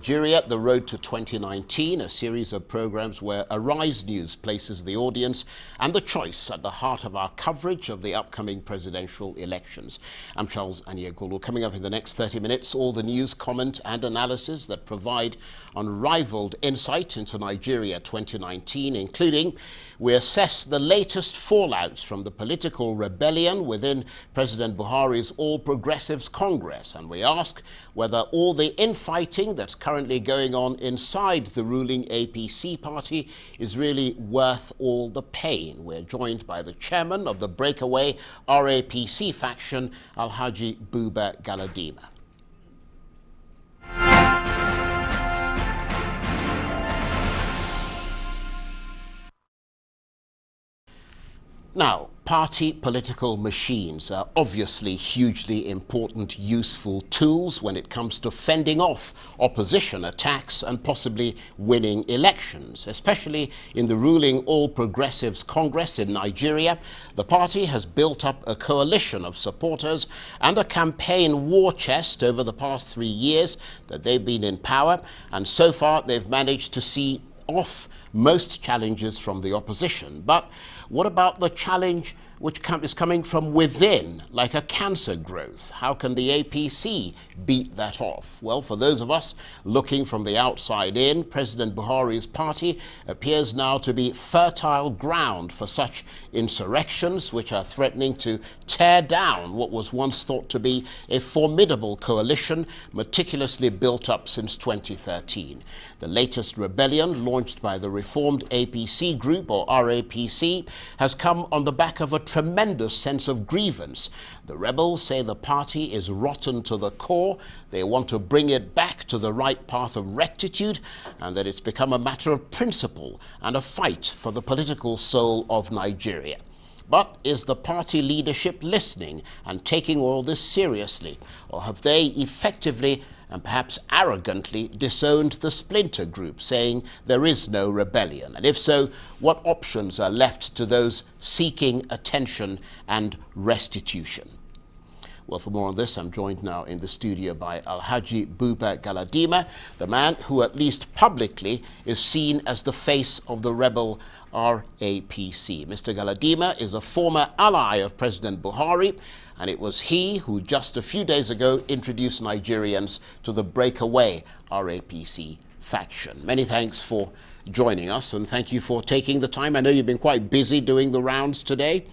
Nigeria, The Road to 2019, a series of programs where Arise News places the audience and the choice at the heart of our coverage of the upcoming presidential elections. I'm Charles Anyegulu. Coming up in the next 30 minutes, all the news, comment and analysis that provide unrivaled insight into Nigeria 2019, including we assess the latest fallouts from the political rebellion within President Buhari's All Progressives Congress, and we ask whether all the infighting that's currently going on inside the ruling APC party is really worth all the pain. We're joined by the chairman of the breakaway RAPC faction, Alhaji Buba Galadima. Now, party political machines are obviously hugely important, useful tools when it comes to fending off opposition attacks and possibly winning elections. Especially in the ruling All Progressives Congress in Nigeria, the party has built up a coalition of supporters and a campaign war chest over the past 3 years that they've been in power, and so far they've managed to see off most challenges from the opposition. But what about the challenge which is coming from within, like a cancer growth? How can the APC beat that off? Well, for those of us looking from the outside in, President Buhari's party appears now to be fertile ground for such insurrections which are threatening to tear down what was once thought to be a formidable coalition meticulously built up since 2013. The latest rebellion, launched by the reformed APC group, or RAPC, has come on the back of a tremendous sense of grievance. The rebels say the party is rotten to the core. They want to bring it back to the right path of rectitude, and that it's become a matter of principle and a fight for the political soul of Nigeria. But is the party leadership listening and taking all this seriously, or have they effectively and perhaps arrogantly disowned the splinter group, saying there is no rebellion? And if so, what options are left to those seeking attention and restitution? Well, for more on this, I'm joined now in the studio by Alhaji Buba Galadima, the man who at least publicly is seen as the face of the rebel RAPC. Mr. Galadima is a former ally of President Buhari, and it was he who just a few days ago introduced Nigerians to the breakaway RAPC faction. Many thanks for joining us, and thank you for taking the time. I know you've been quite busy doing the rounds today,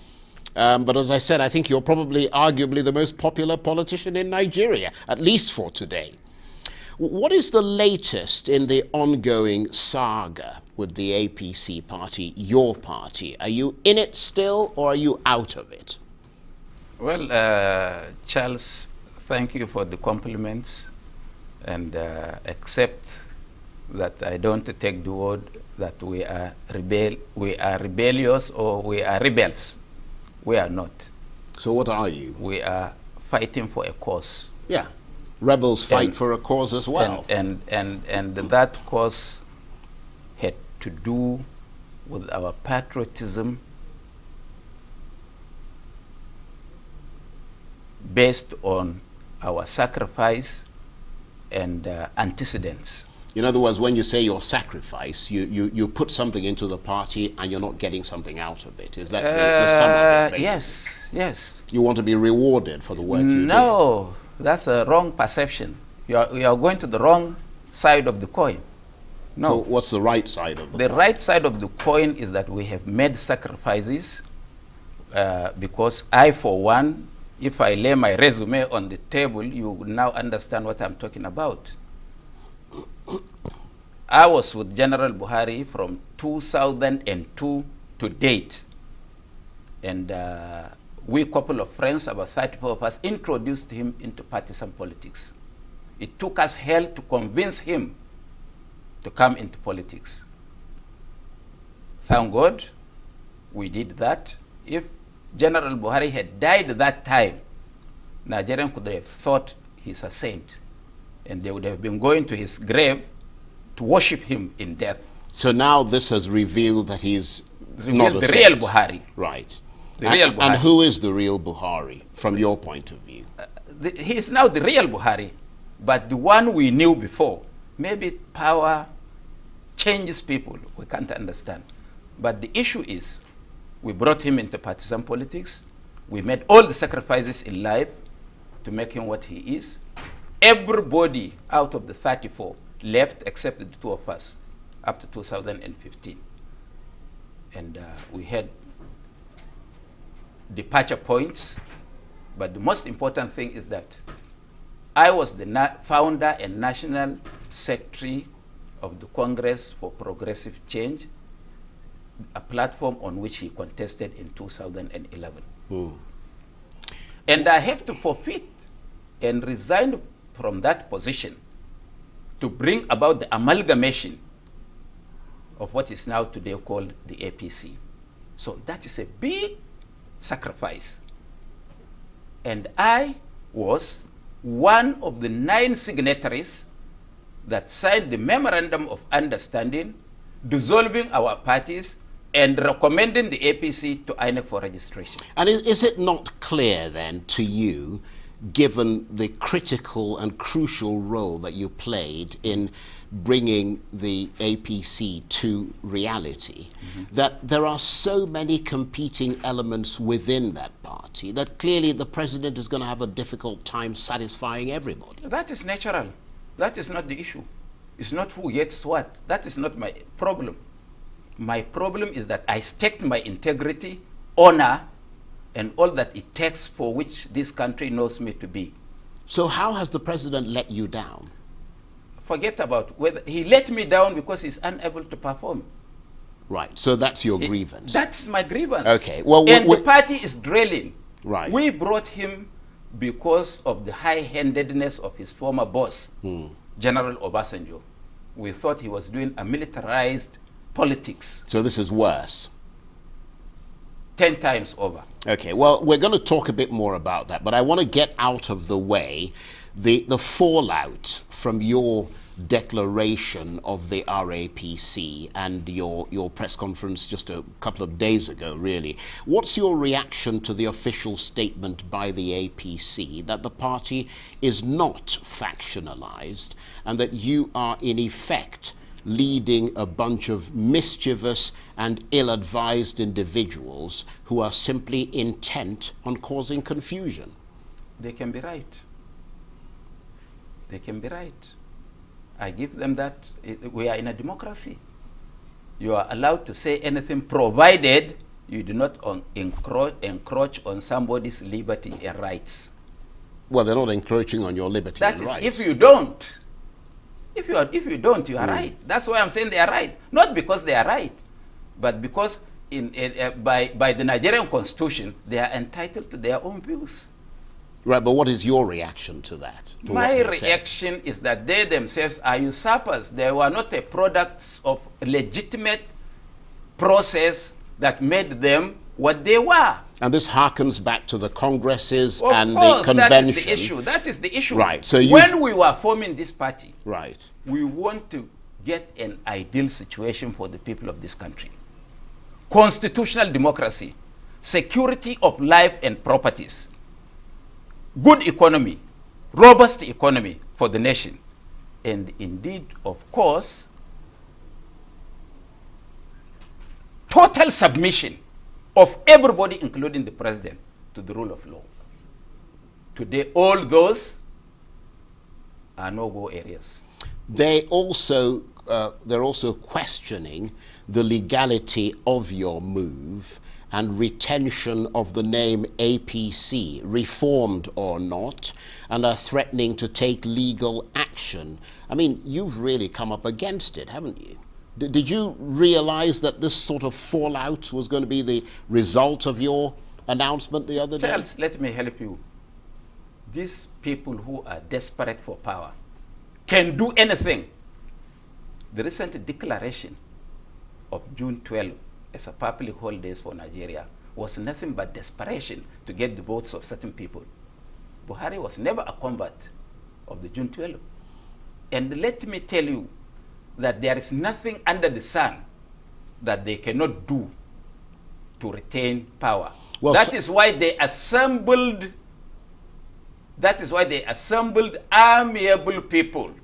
but as I said, I think you're probably arguably the most popular politician in Nigeria, at least for today. What is the latest in the ongoing saga with the APC party, your party? Are you in it still, or are you out of it? Well, Charles, thank you for the compliments, and accept that I don't take the word that we are rebellious or we are rebels. We are not. So what are you? We are fighting for a cause. Yeah, rebels fight for a cause as well. And that cause had to do with our patriotism based on our sacrifice and antecedents. In other words, when you say your sacrifice, you put something into the party and you're not getting something out of it. Is that the sum of it, basically? Yes. You want to be rewarded for the work you do? No, that's a wrong perception. You are going to the wrong side of the coin. No. So what's the right side of the coin? The right side of the coin is that we have made sacrifices because I, for one, if I lay my resume on the table, you will now understand what I'm talking about. I was with General Buhari from 2002 to date. And we, couple of friends, about 34 of us, introduced him into partisan politics. It took us hell to convince him to come into politics. Thank God we did that. If General Buhari had died that time, Nigerians could have thought he's a saint, and they would have been going to his grave to worship him in death. So now this has revealed that he's not a the saint. real Buhari. Right. The real Buhari. And who is the real Buhari from your point of view? He is now the real Buhari, but the one we knew before. Maybe power changes people. We can't understand. But the issue is, we brought him into partisan politics. We made all the sacrifices in life to make him what he is. Everybody out of the 34 left except the two of us up to 2015. And we had departure points. But the most important thing is that I was the founder and national secretary of the Congress for Progressive Change, a platform on which he contested in 2011. And I have to forfeit and resign from that position to bring about the amalgamation of what is now today called the APC. So that is a big sacrifice. And I was one of the 9 signatories that signed the Memorandum of Understanding dissolving our parties and recommending the APC to INEC for registration. And is it not clear then to you, given the critical and crucial role that you played in bringing the APC to reality, that there are so many competing elements within that party that clearly the president is going to have a difficult time satisfying everybody? That is natural. That is not the issue. It's not who gets what. That is not my problem. My problem is that I staked my integrity, honor, and all that it takes for which this country knows me to be. So how has the president let you down? Forget about whether he let me down because he's unable to perform. Right, so that's your grievance. That's my grievance. Okay, well, and the party is drilling. Right. We brought him because of the high-handedness of his former boss, General Obasanjo. We thought he was doing a militarized politics. So this is worse. 10 times over. Okay, well, we're going to talk a bit more about that, but I want to get out of the way the fallout from your declaration of the RAPC and your press conference just a couple of days ago, really. What's your reaction to the official statement by the APC that the party is not factionalized and that you are in effect leading a bunch of mischievous and ill-advised individuals who are simply intent on causing confusion? They can be right. They can be right. I give them that. We are in a democracy. You are allowed to say anything provided you do not encroach on somebody's liberty and rights. Well, they're not encroaching on your liberty and rights. If you don't. If you don't, you are right. That's why I'm saying they are right. Not because they are right, but because by the Nigerian constitution, they are entitled to their own views. Right, but what is your reaction to that? My reaction is that they themselves are usurpers. They were not a product of legitimate process that made them what they were. And this harkens back to the congresses and the convention. That is the issue. That is the issue. Right. So when we were forming this party, right, we want to get an ideal situation for the people of this country. Constitutional democracy, security of life and properties, good economy, robust economy for the nation, and indeed, of course, total submission of everybody, including the president, to the rule of law. Today, all those are no-go areas. They're also questioning the legality of your move and retention of the name APC, reformed or not, and are threatening to take legal action. I mean, you've really come up against it, haven't you? Did you realize that this sort of fallout was going to be the result of your announcement the other day? Charles, let me help you. These people who are desperate for power can do anything. The recent declaration of June 12 as a public holiday for Nigeria was nothing but desperation to get the votes of certain people. Buhari was never a convert of the June 12. And let me tell you that there is nothing under the sun that they cannot do to retain power. Well, that is why they assembled amiable people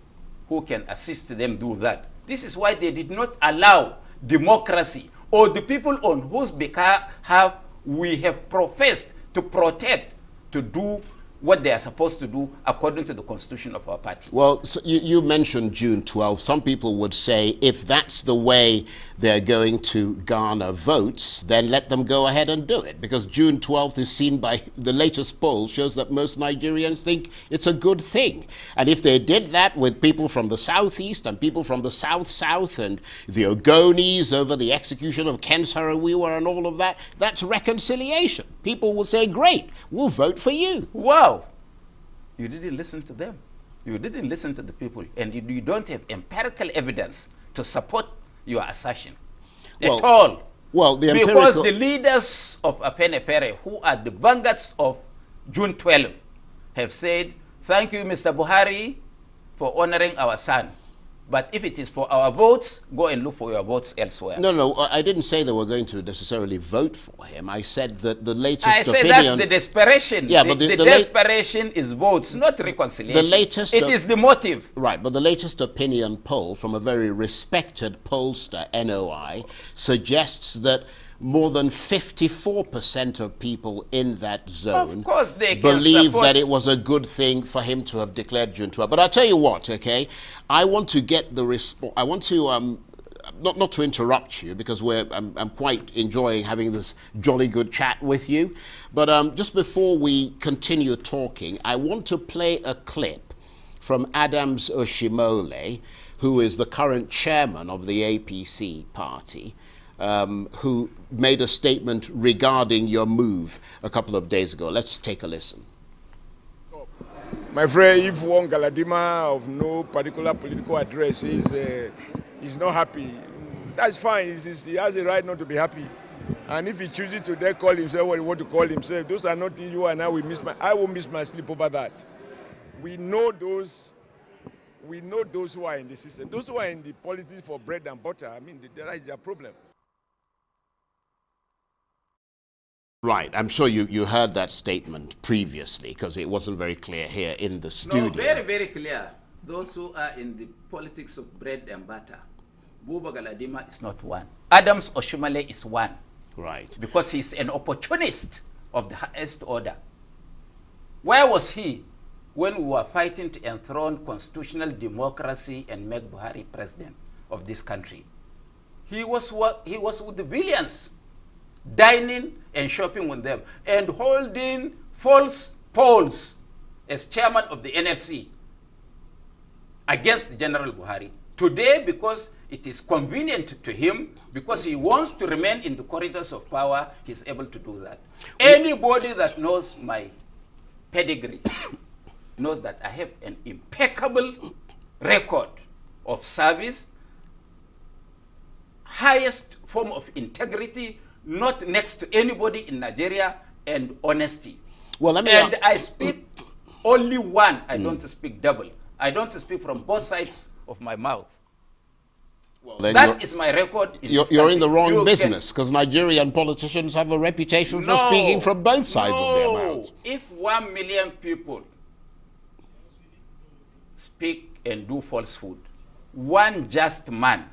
who can assist them do that. This is why they did not allow democracy or the people on whose behalf we have professed to protect to do what they are supposed to do according to the constitution of our party. Well, so you mentioned June 12th. Some people would say if that's the way they're going to garner votes, then let them go ahead and do it. Because June 12th is seen by the latest poll shows that most Nigerians think it's a good thing. And if they did that with people from the southeast and people from the south and the Ogonis over the execution of Ken Saro-Wiwa and all of that, that's reconciliation. People will say, great, we'll vote for you. Wow. You didn't listen to them. You didn't listen to the people. And you don't have empirical evidence to support your assertion at all. Well, because the leaders of Afenefere, who are the vanguards of June 12, have said, thank you, Mr. Buhari, for honoring our son. But if it is for our votes, go and look for your votes elsewhere. No, I didn't say they were going to necessarily vote for him. I said that the latest opinion... I said that's the desperation. Yeah, but the desperation is votes, not reconciliation. The latest... It is the motive. Right, but the latest opinion poll from a very respected pollster, NOI, suggests that more than 54% of people in that zone believe that it was a good thing for him to have declared June 12. But I'll tell you what, okay? I want to get the response. I want to, not to interrupt you, because I'm quite enjoying having this jolly good chat with you. But just before we continue talking, I want to play a clip from Adams Oshimole, who is the current chairman of the APC party, who made a statement regarding your move a couple of days ago. Let's take a listen. My friend, if one Galadima of no particular political address is not happy, that's fine. He has a right not to be happy. And if he chooses to then call himself what he wants to call himself, those are not you and I will miss my sleep over that. We know those who are in the system. Those who are in the politics for bread and butter, I mean, that is their problem. Right, I'm sure you heard that statement previously, because it wasn't very clear here in the studio. No, very, very clear. Those who are in the politics of bread and butter, Buba Galadima is not one. Adams Oshimole is one. Right. Because he's an opportunist of the highest order. Where was he when we were fighting to enthrone constitutional democracy and make Buhari president of this country? He was with the villains, dining and shopping with them, and holding false polls as chairman of the NLC against General Buhari. Today, because it is convenient to him, because he wants to remain in the corridors of power, he's able to do that. Anybody that knows my pedigree knows that I have an impeccable record of service, highest form of integrity, not next to anybody in Nigeria, and honesty. Well, I speak only one. I don't speak double. I don't speak from both sides of my mouth. Well, that is my record. You're in the wrong business, because Nigerian politicians have a reputation for speaking from both sides of their mouths. If 1 million people speak and do falsehood, one just man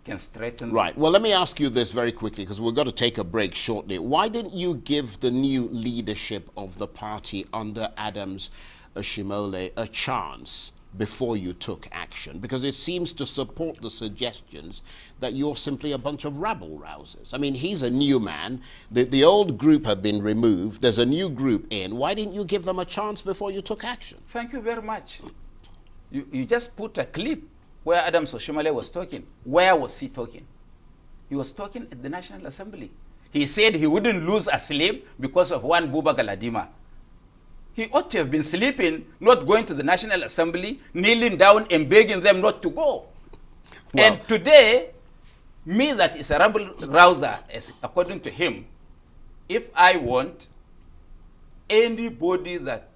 can straighten. Right. Well, let me ask you this very quickly, because we've got to take a break shortly. Why didn't you give the new leadership of the party under Adams Oshimole a chance before you took action? Because it seems to support the suggestions that you're simply a bunch of rabble-rousers. I mean, he's a new man. The old group have been removed. There's a new group in. Why didn't you give them a chance before you took action? Thank you very much. You just put a clip where Adams Oshimole was talking. Where was he talking? He was talking at the National Assembly. He said he wouldn't lose a sleep because of one Buba Galadima. He ought to have been sleeping, not going to the National Assembly, kneeling down and begging them not to go. Well, and today, me that is a rabble-rouser, according to him, if I want anybody that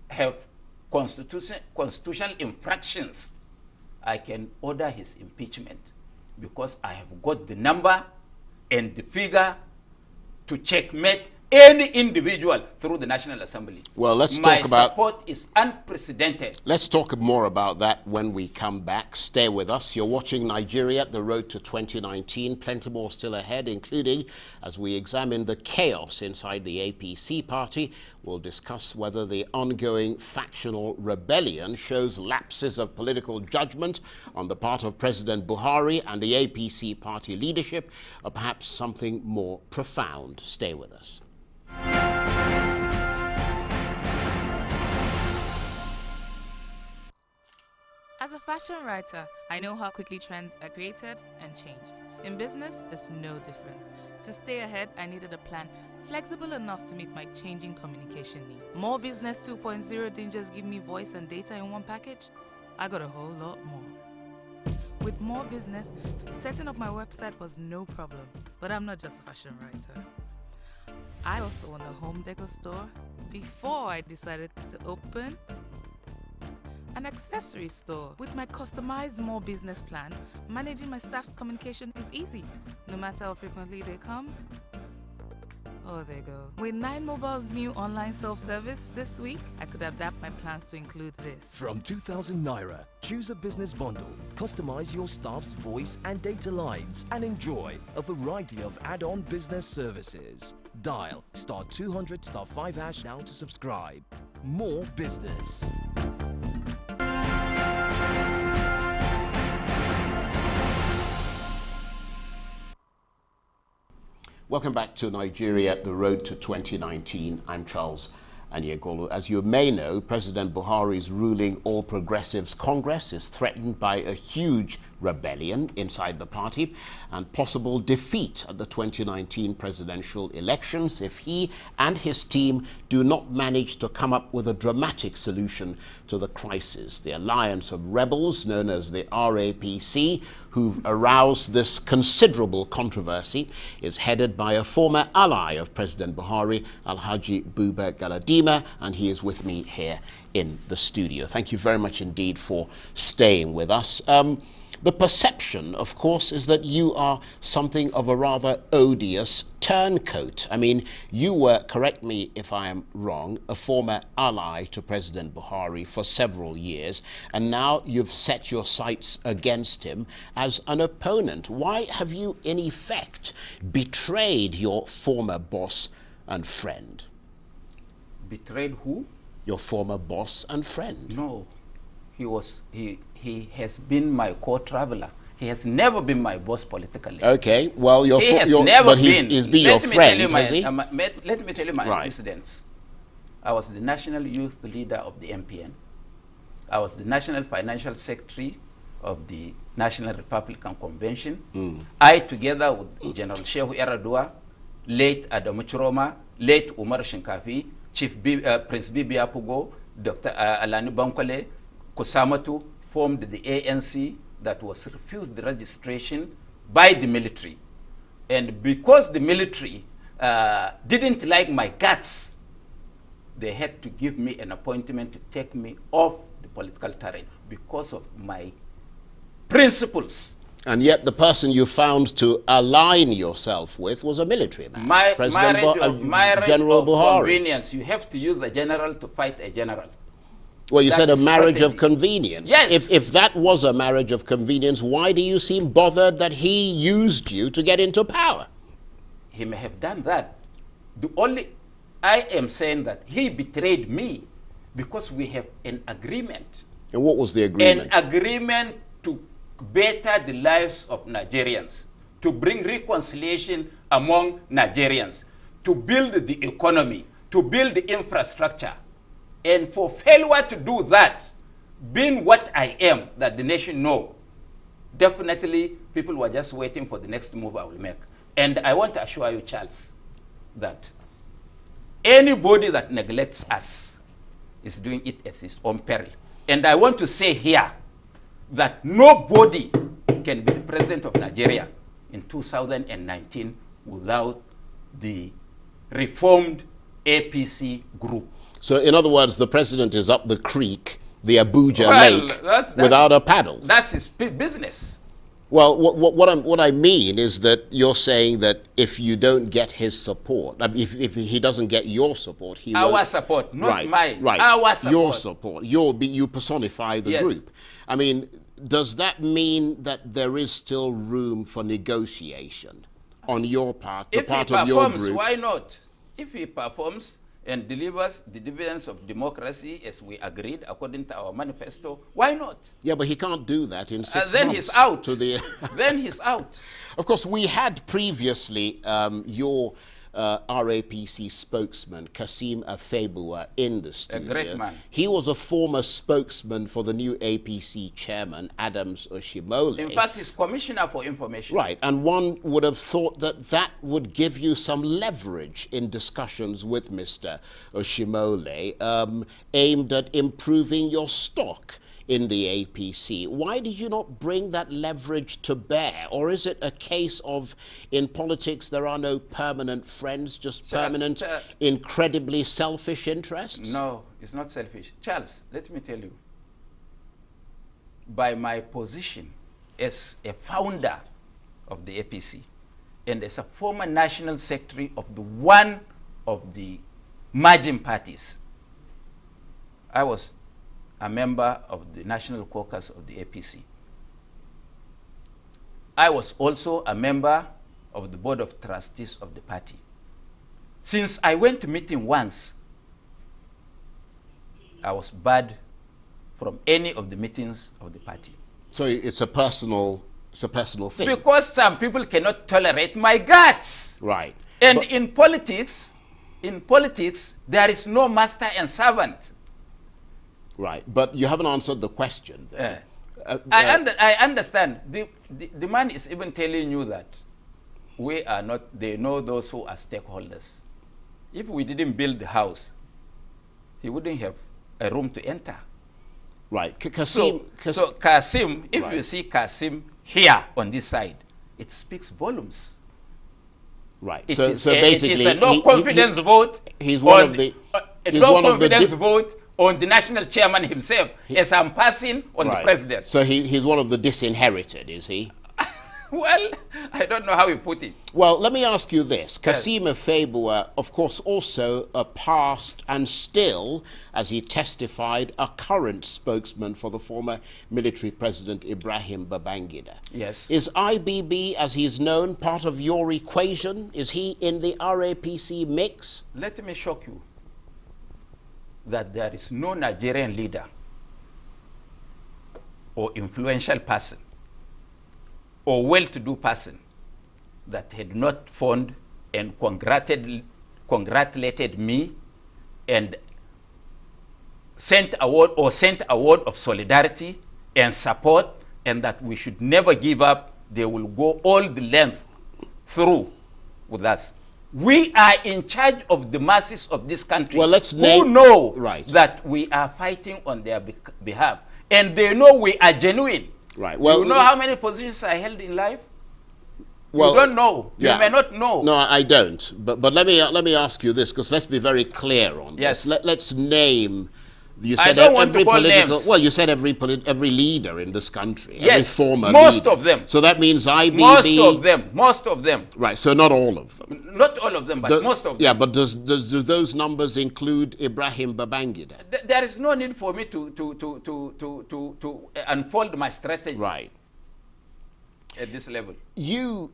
have constitutional infractions, I can order his impeachment, because I have got the number and the figure to checkmate any individual through the National Assembly. Well, let's My talk about... support is unprecedented. Let's talk more about that when we come back. Stay with us. You're watching Nigeria, the road to 2019. Plenty more still ahead, including as we examine the chaos inside the APC party. We'll discuss whether the ongoing factional rebellion shows lapses of political judgment on the part of President Buhari and the APC party leadership, or perhaps something more profound. Stay with us. As a fashion writer, I know how quickly trends are created and changed. In business, it's no different. To stay ahead, I needed a plan flexible enough to meet my changing communication needs. More Business 2.0 didn't just give me voice and data in one package. I got a whole lot more. With More Business, setting up my website was no problem. But I'm not just a fashion writer. I also own a home decor store before I decided to open an accessory store. With my customized More Business plan, managing my staff's communication is easy. No matter how frequently they come, oh, they go. With 9 Mobile's new online self-service this week, I could adapt my plans to include this. From 2,000 Naira, choose a business bundle, customize your staff's voice and data lines, and enjoy a variety of add-on business services. Dial *200 *5# now to subscribe. More Business. Welcome back to Nigeria, the road to 2019. I'm Charles Anyegolu. As you may know, President Buhari's ruling All Progressives Congress is threatened by a huge rebellion inside the party and possible defeat at the 2019 presidential elections if he and his team do not manage to come up with a dramatic solution to the crisis. The alliance of rebels, known as the RAPC, who've aroused this considerable controversy, is headed by a former ally of President Buhari, Alhaji Buba Galadima, and he is with me here in the studio. Thank you very much indeed for staying with us. The perception, of course, is that you are something of a rather odious turncoat. I mean, you were, correct me if I am wrong, a former ally to President Buhari for several years, and now you've set your sights against him as an opponent. Why have you, in effect, betrayed your former boss and friend? Betrayed who? Your former boss and friend. No, he has been my co-traveler. He has never been my boss politically. Okay, well, he's been your friend, has he? Let me tell you my antecedents. I was the national youth leader of the MPN. I was the national financial secretary of the National Republican Convention. I, together with General Shehu Yaradua, late Adamu Chiroma, late Umar Shinkafi, Prince Bibi Apugo, Dr. Alani Bankole, Kosamatu, formed the ANC that was refused the registration by the military. And because the military didn't like my guts, they had to give me an appointment to take me off the political terrain because of my principles. And yet the person you found to align yourself with was a military man. General Buhari. Convenience. You have to use a general to fight a general. Well, you said a marriage of convenience. Yes. If that was a marriage of convenience, why do you seem bothered that he used you to get into power? He may have done that. I am saying that he betrayed me because we have an agreement. And what was the agreement? An agreement to better the lives of Nigerians, to bring reconciliation among Nigerians, to build the economy, to build the infrastructure. And for failure to do that, being what I am, that the nation know, definitely people were just waiting for the next move I will make. And I want to assure you, Charles, that anybody that neglects us is doing it at his own peril. And I want to say here that nobody can be the president of Nigeria in 2019 without the reformed APC group. So, in other words, the president is up the creek, the Abuja Lake, without a paddle. That's his business. Well, what I mean is that you're saying that if you don't get his support, I mean, if he doesn't get your support, he Our won't. support, not Right, mine. right. Our support. Your support. You personify the Yes. group. I mean, does that mean that there is still room for negotiation on your part, the If part he of your performs, group? why not? If he performs and delivers the dividends of democracy as we agreed according to our manifesto, why not? Yeah, but he can't do that in 6 Then months. he's out. To the Then he's out. Of course, we had previously your RAPC spokesman, Kasim Afebua, in the studio. great man. He was a former spokesman for the new APC chairman, Adams Oshimole. In fact, he's commissioner for information. Right, and one would have thought that that would give you some leverage in discussions with Mr. Oshimole aimed at improving your stock in the APC. Why did you not bring that leverage to bear? Or is it a case of, in politics, there are no permanent friends, just permanent, incredibly selfish interests? No, it's not selfish. Charles, let me tell you, by my position as a founder of the APC and as a former national secretary of one of the merging parties, I was a member of the National Caucus of the APC. I was also a member of the Board of Trustees of the party. Since I went to meeting once, I was barred from any of the meetings of the party. So it's a personal thing. Because some people cannot tolerate my guts. Right. And But- in politics, there is no master and servant. Right, but you haven't answered the question. I understand. The man is even telling you that we are not, they know those who are stakeholders. If we didn't build the house, he wouldn't have a room to enter. Right, So Kasim, if Right. you see Kasim here on this side, it speaks volumes. right. It So is basically, a no confidence vote. he's one of the. A he's no one of the confidence vote on the national chairman himself, as I'm passing on the Right. president. So he's one of the disinherited, is he? Well, I don't know how he put it. Well, let me ask you this. Kasim Afebua, of course, also a past and still, as he testified, a current spokesman for the former military president Ibrahim Babangida. Yes. Is IBB, as he's known, part of your equation? Is he in the RAPC mix? Let me shock you that there is no Nigerian leader or influential person or well-to-do person that had not phoned and congratulated me and sent a word of solidarity and support, and that we should never give up. They will go all the length through with us. We are in charge of the masses of this country, Well, let's who know Right. that we are fighting on their behalf, and they know we are genuine. Right. Well, you know how many positions I held in life? Well, you don't know. yeah. You may not know. No, I don't. But let me ask you this, because let's be very clear on Yes. this. Let's name. You I said don't want to every call political. names. Well, you said every leader in this country. Every Yes, former most leader. of them. So that means IBB. Most of them. Right. So not all of them. Not all of them, but most of them. Yeah, but do those numbers include Ibrahim Babangida? There is no need for me to unfold my strategy Right. at this level. You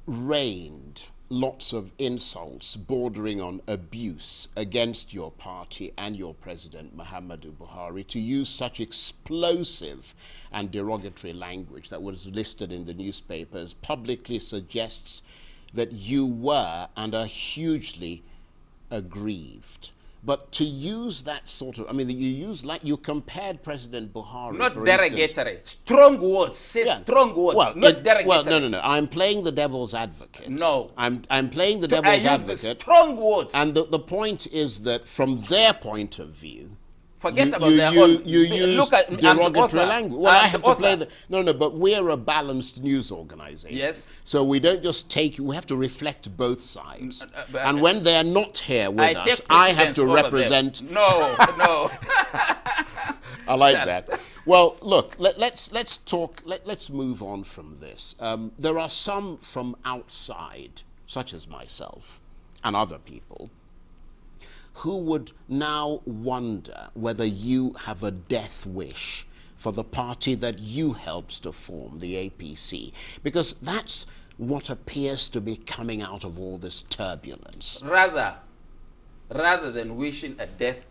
rained lots of insults bordering on abuse against your party and your president, Muhammadu Buhari. To use such explosive and derogatory language that was listed in the newspapers publicly suggests that you were and are hugely aggrieved. But to use that sort of, I mean, you compared President Buhari, Not for derogatory. instance. Strong words. Say Yeah. strong words. Well, not derogatory. Well, no. I'm playing the devil's advocate. No. I'm playing the I devil's use the advocate. strong words. And the point is that from their point of view, Forget about their own. you use Look at, I'm the derogatory author. language. Well, I'm I have the to play author. No, but we're a balanced news organization. Yes. So we don't just we have to reflect both sides. but- And when they're not here with take us, I have precedence to over them. represent. No. I like Charles. that. Well, look, let's talk. Let's move on from this. There are some from outside, such as myself and other people, who would now wonder whether you have a death wish for the party that you helped to form, the APC, because that's what appears to be coming out of all this turbulence. Rather than wishing a death,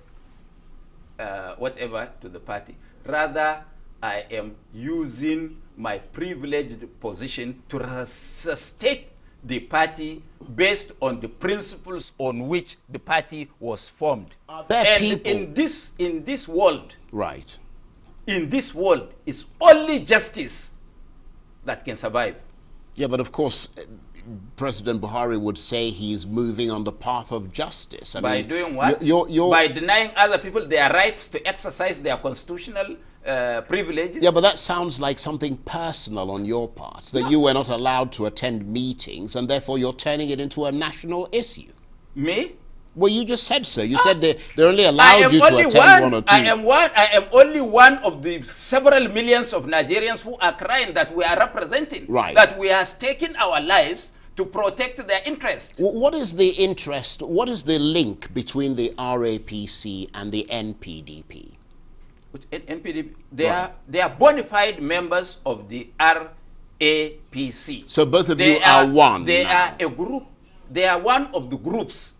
whatever, to the party, rather I am using my privileged position to restate the party based on the principles on which the party was formed. Are there and people in this world, right? In this world, it's only justice that can survive. Yeah, but of course, President Buhari would say he's moving on the path of justice. I By mean, doing what? You're By denying other people their rights to exercise their constitutional privileges? Yeah, but that sounds like something personal on your part, that you were not allowed to attend meetings, and therefore you're turning it into a national issue. Me? Well, you just said so. You said they only allowed you to attend one or two. I am only one of the several millions of Nigerians who are crying that we are representing. Right. That we are staking our lives to protect their interests. What is the interest, what is the link between the RAPC and the NPDP? NPDP, they are bona fide members of the RAPC. So both of you are one. They now. are a group. They are one of the groups.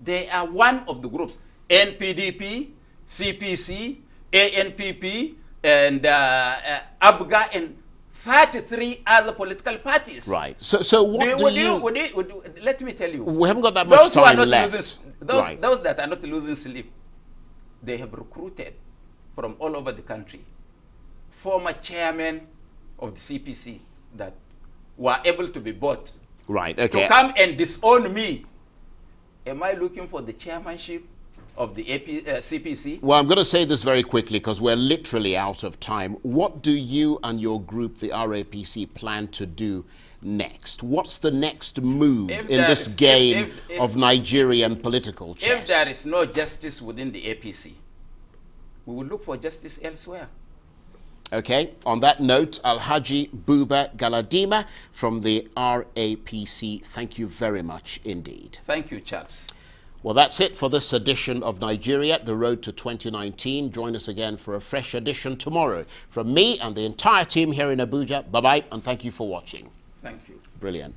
They are one of the groups. NPDP, CPC, ANPP, and ABGA, and 33 other political parties. Right. So what let me tell you. We haven't got that much time left. Those that are not losing sleep, they have recruited from all over the country former chairmen of the CPC that were able to be bought. Right, okay. To come and disown me. Am I looking for the chairmanship of the CPC? Well, I'm going to say this very quickly because we're literally out of time. What do you and your group, the RAPC, plan to do next? What's the next move in this game of Nigerian political chess? If there is no justice within the APC, we will look for justice elsewhere. Okay, on that note, Alhaji Buba Galadima from the RAPC, thank you very much indeed. Thank you, Charles. Well, that's it for this edition of Nigeria, The Road to 2019. Join us again for a fresh edition tomorrow. From me and the entire team here in Abuja, bye-bye, and thank you for watching. Thank you. Brilliant.